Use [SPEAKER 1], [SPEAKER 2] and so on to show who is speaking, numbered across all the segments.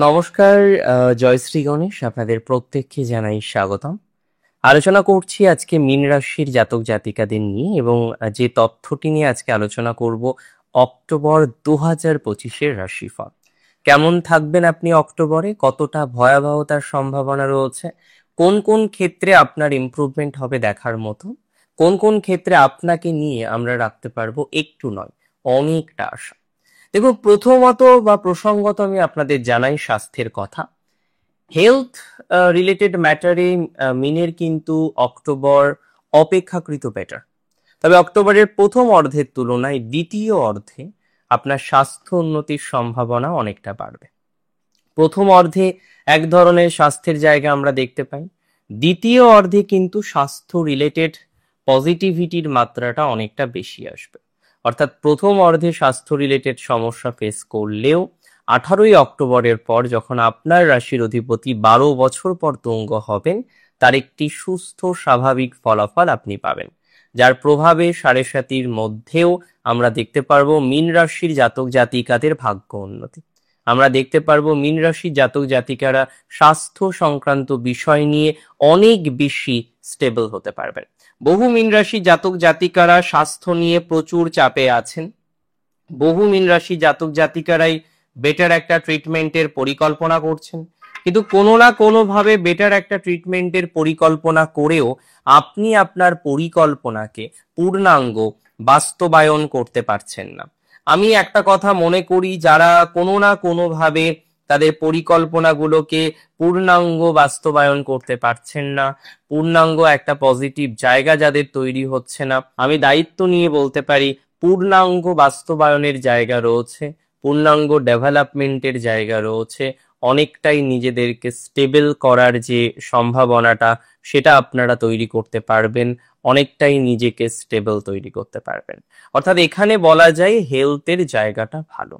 [SPEAKER 1] নমস্কার। জয়শ্রী গণেশ, আপনাদের প্রত্যেককে জানাই স্বাগতম। আলোচনা করছি আজকে মীন রাশির জাতক জাতিকাদের নিয়ে এবং যে তথ্যটি নিয়ে আজকে আলোচনা করব অক্টোবর 2025-এর রাশিফল। কেমন থাকবেন আপনি অক্টোবরে, কতটা ভয়াবহতার সম্ভাবনা রয়েছে, কোন কোন ক্ষেত্রে আপনার ইমপ্রুভমেন্ট হবে দেখার মতো, কোন কোন ক্ষেত্রে আপনাকে নিয়ে আমরা রাখতে পারবো একটু নয় অনেকটা আশা। দেখুন, প্রথমত বা প্রসঙ্গত আমি আপনাদের জানাই স্বাস্থ্যের কথা। হেলথ রিলেটেড ম্যাটারে মিনের কিন্তু অক্টোবর অপেক্ষাকৃত বেটার। তবে অক্টোবরের প্রথম অর্ধের তুলনায় দ্বিতীয় অর্ধে আপনার স্বাস্থ্য উন্নতির সম্ভাবনা অনেকটা বাড়বে। প্রথম অর্ধে এক ধরনের স্বাস্থ্যের জায়গা আমরা দেখতে পাই, দ্বিতীয় অর্ধে কিন্তু স্বাস্থ্য রিলেটেড পজিটিভিটির মাত্রাটা অনেকটা বেশি আসবে। অর্থাৎ প্রথম অর্ধে স্বাস্থ্য রিলেটেড সমস্যা ফেস করলেও 18ই অক্টোবরের পর যখন আপনার রাশির অধিপতি 12 বছর পর তুঙ্গ হবেন, তার একটি সুস্থ স্বাভাবিক ফলাফল আপনি পাবেন, যার প্রভাবে 7.5-র মধ্যেও আমরা দেখতে পারবো মীন রাশির জাতক জাতিকাদের ভাগ্য উন্নতি। আমরা দেখতে পারবো মীন রাশির জাতক জাতিকারা স্বাস্থ্য সংক্রান্ত বিষয় নিয়ে অনেক বেশি স্টেবল হতে পারবেন। বহু মীন রাশি জাতক জাতিকারা স্বাস্থ্য নিয়ে প্রচুর চাপে আছেন। বহু মীন রাশি জাতক জাতিকারাই বেটার একটা ট্রিটমেন্টের পরিকল্পনা করছেন, কিন্তু কোনো না কোনো ভাবে বেটার একটা ট্রিটমেন্টের পরিকল্পনা করেও আপনি আপনার পরিকল্পনাকে পূর্ণাঙ্গ বাস্তবায়ন করতে পারছেন না। আমি একটা কথা মনে করি, যারা কোনো না কোনো ভাবে তাদের পরিকল্পনাগুলোকে পূর্ণাঙ্গ বাস্তবায়ন করতে পারছেন না, পূর্ণাঙ্গ একটা পজিটিভ জায়গা যাদের তৈরি হচ্ছে না, আমি দায়িত্ব নিয়ে বলতে পারি পূর্ণাঙ্গ বাস্তবায়নের জায়গা রয়েছে, পূর্ণাঙ্গ ডেভেলপমেন্টের জায়গা রয়েছে। অনেকটাই নিজেদেরকে স্টেবল করার যে সম্ভাবনাটা সেটা আপনারা তৈরি করতে পারবেন, অনেকটাই নিজেকে স্টেবল তৈরি করতে পারবেন। অর্থাৎ এখানে বলা যায় হেলথের জায়গাটা ভালো।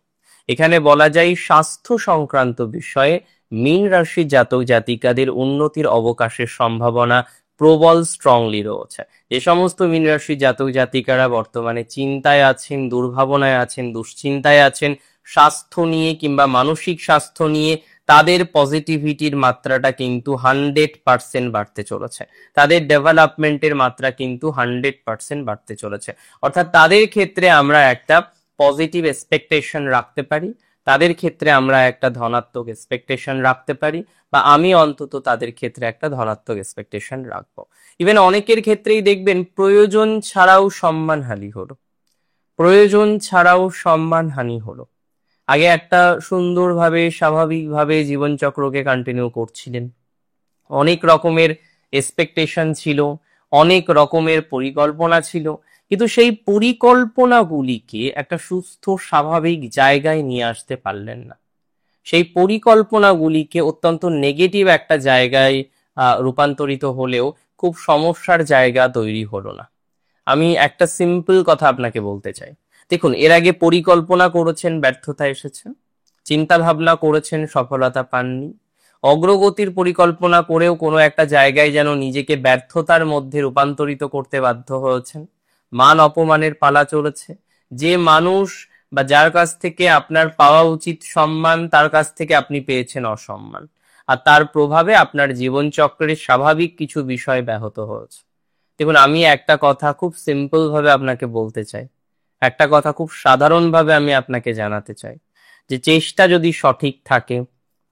[SPEAKER 1] এখানে বলা যায় স্বাস্থ্য সংক্রান্ত বিষয়ে মীন রাশি জাতক জাতিকাদের উন্নতির অবকাশের সম্ভাবনা প্রবল স্ট্রংলি রয়েছে। যে সমস্ত মীন রাশি জাতক জাতিকারা বর্তমানে চিন্তায় আছেন, দুর্ভাবনায় আছেন, দুশ্চিন্তায় আছেন স্বাস্থ্য নিয়ে কিংবা মানসিক স্বাস্থ্য নিয়ে, তাদের পজিটিভিটির মাত্রাটা কিন্তু 100% বাড়তে চলেছে, তাদের ডেভেলপমেন্টের মাত্রা কিন্তু 100% বাড়তে চলেছে। অর্থাৎ তাদের ক্ষেত্রে আমরা একটা পজিটিভ এক্সপেকটেশন রাখতে পারি, তাদের ক্ষেত্রে আমরা একটা ধনাত্মক এক্সপেকটেশন রাখতে পারি, বা আমি অন্তত তাদের ক্ষেত্রে একটা ধনাত্মক এক্সপেকটেশন রাখবো। ইভেন অনেকের ক্ষেত্রেই দেখবেন প্রয়োজন ছাড়াও সম্মানহানি হলো, প্রয়োজন ছাড়াও সম্মানহানি হলো। আগে একটা সুন্দরভাবে স্বাভাবিকভাবে জীবনচক্রকে কন্টিনিউ করছিলেন, অনেক রকমের এক্সপেকটেশন ছিল, অনেক রকমের পরিকল্পনা ছিল, কিন্তু সেই পরিকল্পনাগুলিকে একটা সুস্থ স্বাভাবিক জায়গায় নিয়ে আসতে পারলেন না। সেই পরিকল্পনাগুলিকে অত্যন্ত নেগেটিভ একটা জায়গায় রূপান্তরিত হলেও খুব সমস্যার জায়গা তৈরি হলো না। আমি একটা সিম্পল কথা আপনাকে বলতে চাই। দেখুন, এর আগে পরিকল্পনা করেছেন, ব্যর্থতা এসেছে, চিন্তা ভাবনা করেছেন, সফলতা পাননি, অগ্রগতির পরিকল্পনা করেও কোনো একটা জায়গায় যেন নিজেকে ব্যর্থতার মধ্যে রূপান্তরিত করতে বাধ্য হয়েছেন, মান অপমানের পালা চলেছে। যে মানুষ বা যার কাছ থেকে আপনার পাওয়া উচিত সম্মান, তার কাছ থেকে আপনি পেয়েছেন অসম্মান, আর তার প্রভাবে আপনার জীবনচক্রের স্বাভাবিক কিছু বিষয় ব্যাহত হয়েছে। দেখুন, আমি একটা কথা খুব সিম্পল ভাবে আপনাকে বলতে চাই, একটা কথা খুব সাধারণ ভাবে আমি আপনাকে জানাতে চাই, যে চেষ্টা যদি সঠিক থাকে,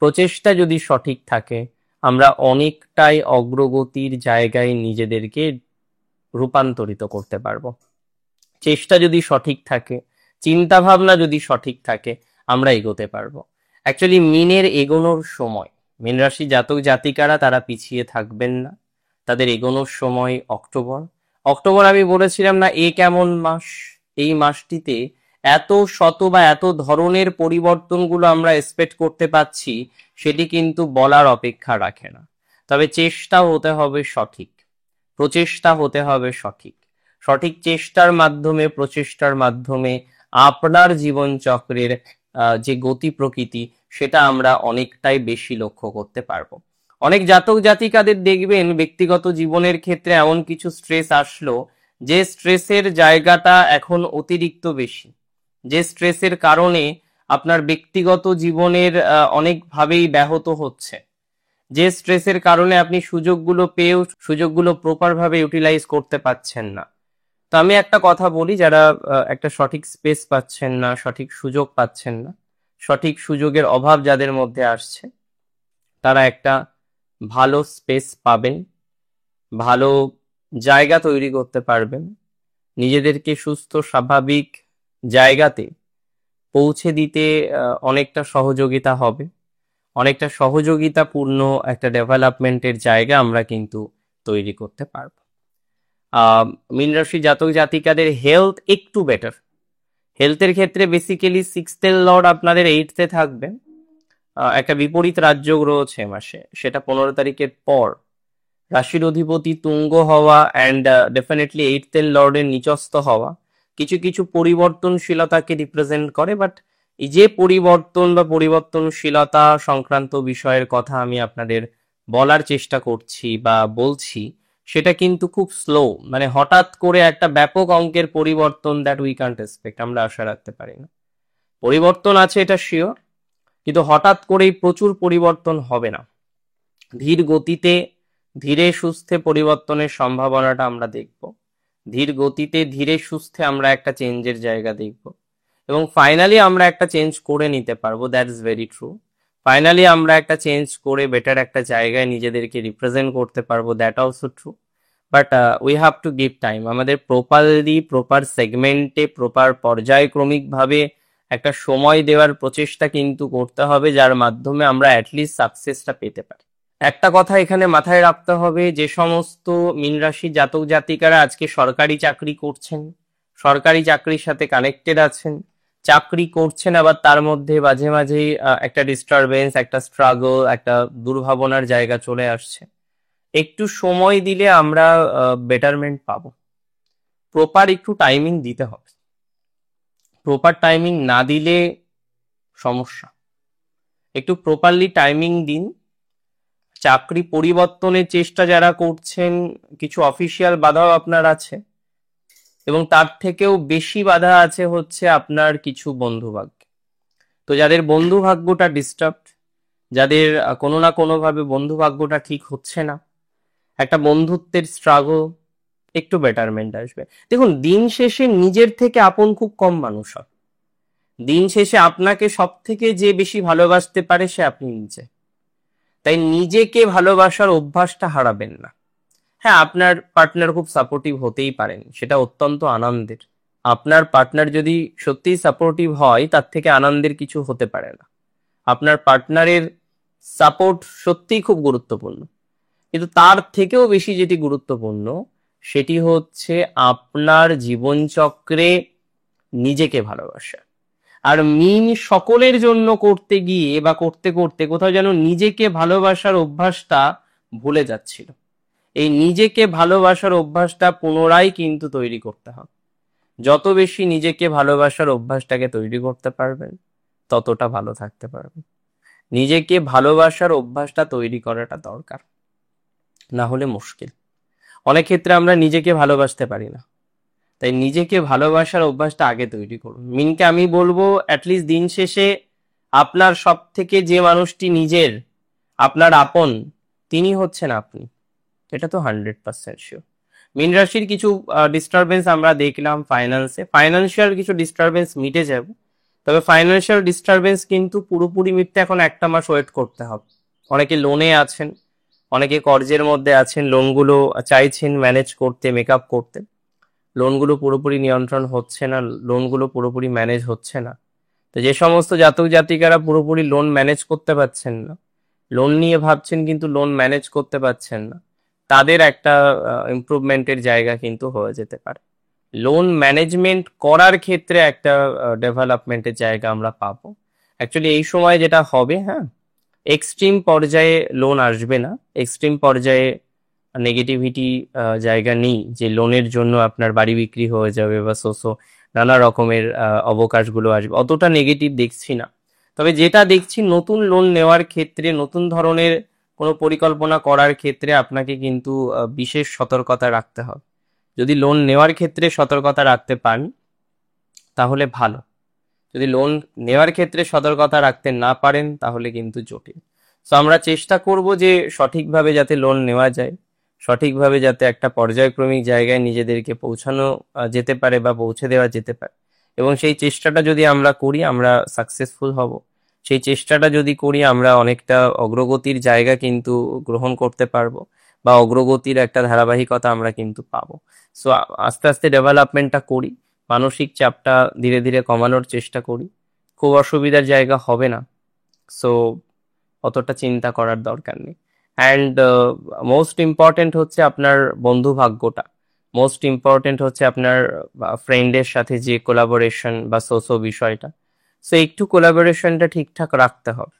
[SPEAKER 1] প্রচেষ্টা যদি সঠিক থাকে, আমরা অনেকটাই অগ্রগতির জায়গায় নিজেদেরকে রূপান্তরিত করতে পারবো। চেষ্টা যদি সঠিক থাকে, চিন্তা ভাবনা যদি সঠিক থাকে, আমরা এগোতে পারবো। অ্যাকচুয়ালি মিনের এগোনোর সময়, মীন রাশি জাতক জাতিকারা তারা পিছিয়ে থাকবেন না, তাদের এগোনোর সময় অক্টোবর। অক্টোবর আমি বলেছিলাম না এ কেমন মাস, এই মাসটিতে এত শত বা এত ধরনের পরিবর্তনগুলো আমরা এক্সপেক্ট করতে পাচ্ছি, সেটি কিন্তু বলার অপেক্ষা রাখে না। তবে চেষ্টা হতে হবে সঠিক, প্রচেষ্টা হতে হবে সঠিক, সঠিক চেষ্টার মাধ্যমে, প্রচেষ্টার মাধ্যমে আপনার জীবন চক্রের যে গতি প্রকৃতি সেটা আমরা অনেকটাই বেশি লক্ষ্য করতে পারবো। অনেক জাতক জাতিকাদের দেখবেন ব্যক্তিগত জীবনের ক্ষেত্রে এমন কিছু স্ট্রেস আসলো, যে স্ট্রেসের জায়গাটা এখন অতিরিক্ত বেশি, যে স্ট্রেসের কারণে আপনার ব্যক্তিগত জীবনের অনেকভাবেই ব্যাহত হচ্ছে, যে স্ট্রেসের কারণে আপনি সুযোগগুলো পেয়েও সুযোগগুলো প্রপার ভাবে ইউটিলাইজ করতে পারছেন না। তো আমি একটা কথা বলি, যারা একটা সঠিক স্পেস পাচ্ছেন না, সঠিক সুযোগ পাচ্ছেন না, সঠিক সুযোগের অভাব যাদের মধ্যে আসছে, তারা একটা ভালো স্পেস পাবেন, ভালো জায়গা তৈরি করতে পারবেন, নিজেদেরকে সুস্থ স্বাভাবিক জায়গাতে পৌঁছে দিতে অনেকটা সহযোগিতা হবে, অনেকটা সহযোগিতাপূর্ণ একটা ডেভেলপমেন্টের জায়গা আমরা কিন্তু তৈরি করতে পারবো। মীন রাশি জাতক জাতিকাদের হেলথ একটু বেটার। হেলথের ক্ষেত্রে বেসিক্যালি সিক্সথের লর্ড আপনাদের এইটথে থাকবে। একটা বিপরীত রাজযোগ রয়েছে মাসে, সেটা 15 তারিখের পর। রাশির অধিপতি তুঙ্গ হওয়া অ্যান্ড ডেফিনেটলি এইটথের লর্ডের নিচস্থ হওয়া কিছু কিছু পরিবর্তনশীলতাকে রিপ্রেজেন্ট করে, বাট এই যে পরিবর্তন বা পরিবর্তনশীলতা সংক্রান্ত বিষয়ের কথা আমি আপনাদের বলার চেষ্টা করছি বা বলছি, সেটা কিন্তু খুব স্লো, মানে হঠাৎ করে একটা ব্যাপক অঙ্কের পরিবর্তন দ্যাট উই কান্ট এক্সপেক্ট, আমরা আশা রাখতে পারি না। পরিবর্তন আছে এটা শিওর, কিন্তু হঠাৎ করেই প্রচুর পরিবর্তন হবে না। ধীর গতিতে ধীরে সুস্থে পরিবর্তনের সম্ভাবনাটা আমরা দেখব। ধীর গতিতে ধীরে সুস্থে আমরা একটা চেঞ্জের জায়গা দেখব, এবং ফাইনালি আমরা একটা চেঞ্জ করে নিতে পারবো। That is very true. Finally আমরা একটা চেঞ্জ করে বেটার একটা জায়গায় নিজেদেরকে রিপ্রেজেন্ট করতে পারবো, that also true. But we have to give time. আমাদের প্রপারলি প্রপার সেগমেন্টে প্রপার পর্যায়ক্রমিকভাবে একটা সময় দেওয়ার প্রচেষ্টা কিন্তু করতে হবে, যার মাধ্যমে আমরা অ্যাটলিস্ট সাকসেসটা পেতে পারি। একটা কথা এখানে মাথায় রাখতে হবে, যে সমস্ত মীন রাশি জাতক জাতিকারা আজকে সরকারি চাকরি করছেন, সরকারি চাকরির সাথে কানেক্টেড আছেন, চাকরি করছেন, আবার তার মধ্যে মাঝে মাঝেই একটা ডিস্টারবেন্স, একটা স্ট্রাগল, একটা দুর্ভাবনার জায়গা চলে আসছে, একটু সময় দিলে আমরা বেটারমেন্ট পাবো। প্রপার একটু টাইমিং দিতে হবে। প্রপার টাইমিং না দিলে সমস্যা। একটু প্রপারলি টাইমিং দিন। চাকরি পরিবর্তনের চেষ্টা যারা করছেন, কিছু অফিসিয়াল বাধাও আপনার আছে, এবং তার থেকেও বেশি বাধা আছে হচ্ছে আপনার কিছু বন্ধু ভাগ্য। তো যাদের বন্ধু ভাগ্যটা ডিস্টার্বড, যাদের কোনো না কোনোভাবে বন্ধু ভাগ্যটা ঠিক হচ্ছে না, একটা বন্ধুত্বের স্ট্রাগল, একটু বেটারমেন্ট আসবে। দেখুন, দিন শেষে নিজের থেকে আপন খুব কম মানুষ হয়। দিন শেষে আপনাকে সব থেকে যে বেশি ভালোবাসতে পারে সে আপনি নিজে। তাই নিজেকে ভালোবাসার অভ্যাসটা হারাবেন না। হ্যাঁ, আপনার পার্টনার খুব সাপোর্টিভ হতেই পারেন, সেটা অত্যন্ত আনন্দের। আপনার পার্টনার যদি সত্যিই সাপোর্টিভ হয়, তার থেকে আনন্দের কিছু হতে পারে না। আপনার পার্টনারের সাপোর্ট সত্যিই খুব গুরুত্বপূর্ণ, কিন্তু তার থেকেও বেশি যেটি গুরুত্বপূর্ণ সেটি হচ্ছে আপনার জীবনচক্রে নিজেকে ভালোবাসা। আর মিন সকলের জন্য করতে গিয়ে বা করতে করতে কোথাও যেন নিজেকে ভালোবাসার অভ্যাসটা ভুলে যাচ্ছিল। এই নিজেকে ভালোবাসার অভ্যাসটা পুনরায় কিন্তু তৈরি করতে হবে। যত বেশি নিজেকে ভালোবাসার অভ্যাসটাকে তৈরি করতে পারবেন, ততটা ভালো থাকতে পারবেন। নিজেকে ভালোবাসার অভ্যাসটা তৈরি করাটা দরকার, না হলে মুশকিল। অনেক ক্ষেত্রে আমরা নিজেকে ভালোবাসতে পারি না, তাই নিজেকে ভালোবাসার অভ্যাসটা আগে তৈরি করুন। মিনকে আমি বলবো, অ্যাটলিস্ট দিন শেষে আপনার সব থেকে যে মানুষটি নিজের, আপনার আপন, তিনি হচ্ছেন আপনি। এটা তো 100% শিওর। মীন রাশির কিছু ডিস্টারবেন্স আমরা দেখলাম ফাইন্যান্সে, ফাইন্যান্সিয়াল কিছু ডিস্টারবেন্স মিটে যাবে, তবে ফাইন্যান্সিয়াল ডিস্টারবেন্স কিন্তু পুরোপুরি মিটতে এখন একটা মাস ওয়েট করতে হবে। অনেকে লোনে আছেন, অনেকে কর্জের মধ্যে আছেন, লোনগুলো চাইছেন ম্যানেজ করতে, মেকআপ করতে, লোনগুলো পুরোপুরি নিয়ন্ত্রণ হচ্ছে না, লোনগুলো পুরোপুরি ম্যানেজ হচ্ছে না। তো যে সমস্ত জাতক জাতিকারা পুরোপুরি লোন ম্যানেজ করতে পারছেন না, লোন নিয়ে ভাবছেন কিন্তু লোন ম্যানেজ করতে পারছেন না, তাদের একটা ইমপ্রুভমেন্টের জায়গা কিন্তু হয়ে যেতে পারে। লোন ম্যানেজমেন্ট করার ক্ষেত্রে একটা ডেভেলপমেন্টের জায়গা আমরা পাবো। অ্যাকচুয়ালি এই সময় যেটা হবে, হ্যাঁ, এক্সট্রিম পর্যায়ে লোন আসবে না, এক্সট্রিম পর্যায়ে নেগেটিভিটি জায়গা নেই যে লোনের জন্য আপনার বাড়ি বিক্রি হয়ে যাবে বা সোসো নানা রকমের অবকাশগুলো আসবে, অতটা নেগেটিভ দেখছি না। তবে যেটা দেখছি, নতুন লোন নেওয়ার ক্ষেত্রে, নতুন ধরনের কোনো পরিকল্পনা করার ক্ষেত্রে আপনাকে কিন্তু বিশেষ সতর্কতা রাখতে হবে। যদি লোন নেওয়ার ক্ষেত্রে সতর্কতা রাখতে পান তাহলে ভালো। যদি লোন নেওয়ার ক্ষেত্রে সতর্কতা রাখতে না পারেন তাহলে কিন্তু জটিল। তো আমরা চেষ্টা করব যে সঠিকভাবে যাতে লোন নেওয়া যায়, সঠিকভাবে যাতে একটা পর্যায়ক্রমিক জায়গায় নিজেদেরকে পৌঁছানো যেতে পারে বা পৌঁছে দেওয়া যেতে পারে, এবং সেই চেষ্টাটা যদি আমরা করি আমরা সাকসেসফুল হব। সেই চেষ্টাটা যদি করি আমরা অনেকটা অগ্রগতির জায়গা কিন্তু গ্রহণ করতে পারবো, বা অগ্রগতির একটা ধারাবাহিকতা আমরা কিন্তু পাবো। সো আস্তে আস্তে ডেভেলপমেন্টটা করি, মানসিক চাপটা ধীরে ধীরে কমানোর চেষ্টা করি, খুব অসুবিধার জায়গা হবে না। সো অতটা চিন্তা করার দরকার নেই। অ্যান্ড মোস্ট ইম্পর্টেন্ট হচ্ছে আপনার বন্ধু ভাগ্যটা, মোস্ট ইম্পর্টেন্ট হচ্ছে আপনার ফ্রেন্ডের সাথে যে কোলাবোরেশন বা সোসো বিষয়টা, সো একটু কোলাবোরেশনটা ঠিকঠাক রাখতে হবে।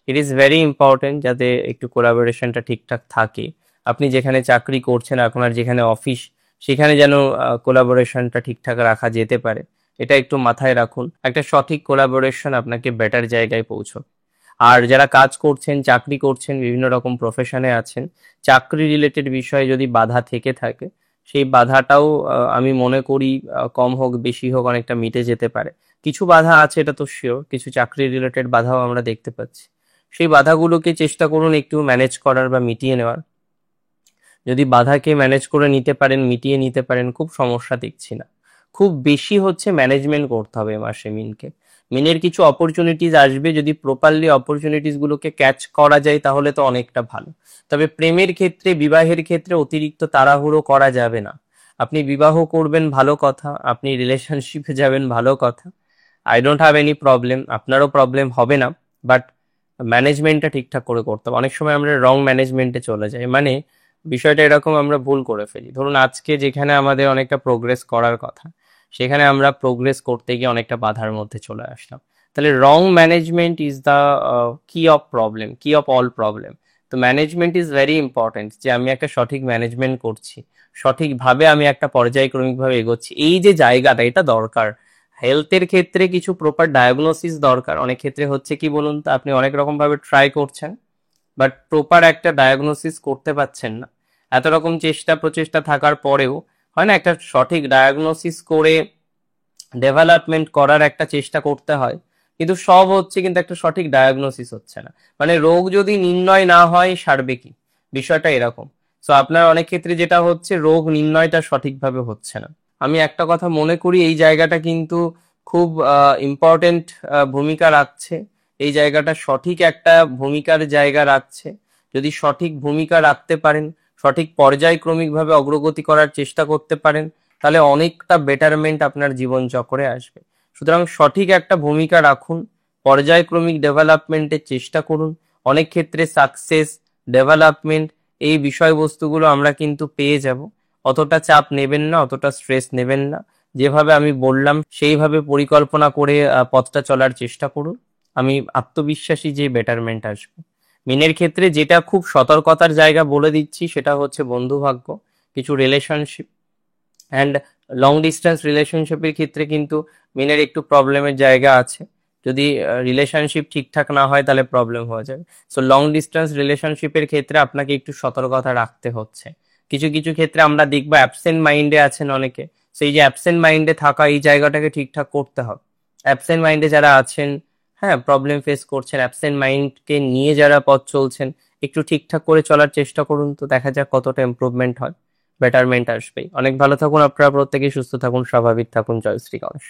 [SPEAKER 1] ইট ইজ ভেরি ইম্পর্টেন্ট যাতে একটু কোলাবোরেশনটা ঠিকঠাক থাকে। আপনি যেখানে চাকরি করছেন এখন আর যেখানে অফিস, সেখানে যেন কোলাবোরেশনটা ঠিকঠাক রাখা যেতে পারে, এটা একটু মাথায় রাখুন। একটা সঠিক কোলাবোরেশন আপনাকে বেটার জায়গায় পৌঁছবে। আর যারা কাজ করছেন, চাকরি করছেন, বিভিন্ন রকম প্রফেশনে আছেন, চাকরি রিলেটেড বিষয়ে যদি বাধা থেকে থাকে, সেই বাধাটাও আমি মনে করি কম হোক বেশি হোক অনেকটা মিটে যেতে পারে। কিছু বাধা আছে এটা তো শিওর, কিছু চাকরি রিলেটেড বাধাও আমরা দেখতে পাচ্ছি। সেই বাধাগুলোকে চেষ্টা করুন একটু ম্যানেজ করার বা মিটিয়ে নেওয়ার। যদি বাধাকে ম্যানেজ করে নিতে পারেন, মিটিয়ে নিতে পারেন, খুব সমস্যা দেখছি না। খুব বেশি হচ্ছে ম্যানেজমেন্ট করতে হবে এ মাসে মিনকে। মিনের কিছু অপরচুনিটিস আসবে, যদি প্রপারলি অপরচুনিটিস গুলোকে ক্যাচ করা যায় তাহলে তো অনেকটা ভালো। তবে প্রেমের ক্ষেত্রে, বিবাহের ক্ষেত্রে অতিরিক্ত তাড়াহুড়ো করা যাবে না। আপনি বিবাহ করবেন ভালো কথা, আপনি রিলেশনশিপে যাবেন ভালো কথা, I don't have any problem, আপনারও প্রবলেম হবে না। বাট ম্যানেজমেন্টটা ঠিকঠাক করে করতে হবে। অনেক সময় আমরা রং ম্যানেজমেন্টে চলে যাই, মানে বিষয়টা এরকম আমরা ভুল করে ফেলি। ধরুন আজকে যেখানে আমাদের অনেকটা প্রোগ্রেস করার কথা, সেখানে আমরা প্রোগ্রেস করতে গিয়ে অনেকটা বাধার মধ্যে চলে আসলাম। তাহলে রং ম্যানেজমেন্ট ইজ দ্য কি অফ প্রবলেম, কি অফ অল প্রবলেম। তো ম্যানেজমেন্ট ইজ ভেরি ইম্পর্টেন্ট, যে আমি একটা সঠিক ম্যানেজমেন্ট করছি, সঠিকভাবে আমি একটা পর্যায়ক্রমিকভাবে এগোচ্ছি, এই যে জায়গাটা, এটা দরকার। হেলথের ক্ষেত্রে কিছু প্রপার ডায়াগনোসিস দরকার। অনেক ক্ষেত্রে হচ্ছে কি বলুন তো, আপনি অনেক রকম ভাবে ট্রাই করছেন, বাট প্রপার একটা ডায়াগনোসিস করতে পারছেন না। এত রকম চেষ্টা প্রচেষ্টা থাকার পরেও হয় না, একটা সঠিক ডায়াগনোসিস করে ডেভেলপমেন্ট করার একটা চেষ্টা করতে হয়, কিন্তু সব হচ্ছে কিন্তু একটা সঠিক ডায়াগনোসিস হচ্ছে না। মানে রোগ যদি নির্ণয় না হয় সারবে কি, বিষয়টা এরকম। সো আপনার অনেক ক্ষেত্রে যেটা হচ্ছে, রোগ নির্ণয়টা সঠিকভাবে হচ্ছে না। আমি একটা কথা মনে করি, এই জায়গাটা কিন্তু খুব ইম্পর্টেন্ট ভূমিকা রাখছে। এই জায়গাটা সঠিক একটা ভূমিকার জায়গা রাখছে। যদি সঠিক ভূমিকা রাখতে পারেন, সঠিক পর্যায়ক্রমিকভাবে অগ্রগতি করার চেষ্টা করতে পারেন, তাহলে অনেকটা বেটারমেন্ট আপনার জীবন চক্রে আসবে। সুতরাং সঠিক একটা ভূমিকা রাখুন, পর্যায়ক্রমিক ডেভেলপমেন্টের চেষ্টা করুন। অনেক ক্ষেত্রে সাকসেস, ডেভেলপমেন্ট, এই বিষয়বস্তুগুলো আমরা কিন্তু পেয়ে যাব। অতটা চাপ নেবেন না, অতটা স্ট্রেস নেবেন না। যেভাবে আমি বললাম সেইভাবে পরিকল্পনা করে পথটা চলার চেষ্টা করুন। আমি আত্মবিশ্বাসী যে বেটারমেন্ট আসবে। মিনের ক্ষেত্রে যেটা খুব সতর্কতার জায়গা বলে দিচ্ছি, সেটা হচ্ছে বন্ধু ভাগ্য, কিছু রিলেশনশিপ অ্যান্ড লং ডিস্টেন্স রিলেশনশিপের ক্ষেত্রে কিন্তু মিনের একটু প্রবলেমের জায়গা আছে। যদি রিলেশনশিপ ঠিকঠাক না হয় তাহলে প্রবলেম হয়ে যাবে। সো লং ডিস্টেন্স রিলেশনশিপের ক্ষেত্রে আপনাকে একটু সতর্কতা রাখতে হচ্ছে। কিছু কিছু ক্ষেত্রে আমরা দেখবো অ্যাবসেন্ট মাইন্ডে আছেন অনেকে, সেই যে অ্যাবসেন্ট মাইন্ডে থাকা, এই জায়গাটাকে ঠিকঠাক করতে হবে। অ্যাবসেন্ট মাইন্ডে যারা আছেন, হ্যাঁ, প্রবলেম ফেস করছেন, অ্যাবসেন্ট মাইন্ডকে নিয়ে যারা পথ চলছেন, একটু ঠিকঠাক করে চলার চেষ্টা করুন, তো দেখা যাক কতটা ইমপ্রুভমেন্ট হয়, বেটারমেন্ট আসবেই। অনেক ভালো থাকুন আপনারা প্রত্যেকেই, সুস্থ থাকুন, স্বাভাবিক থাকুন। জয় শ্রী গণেশ।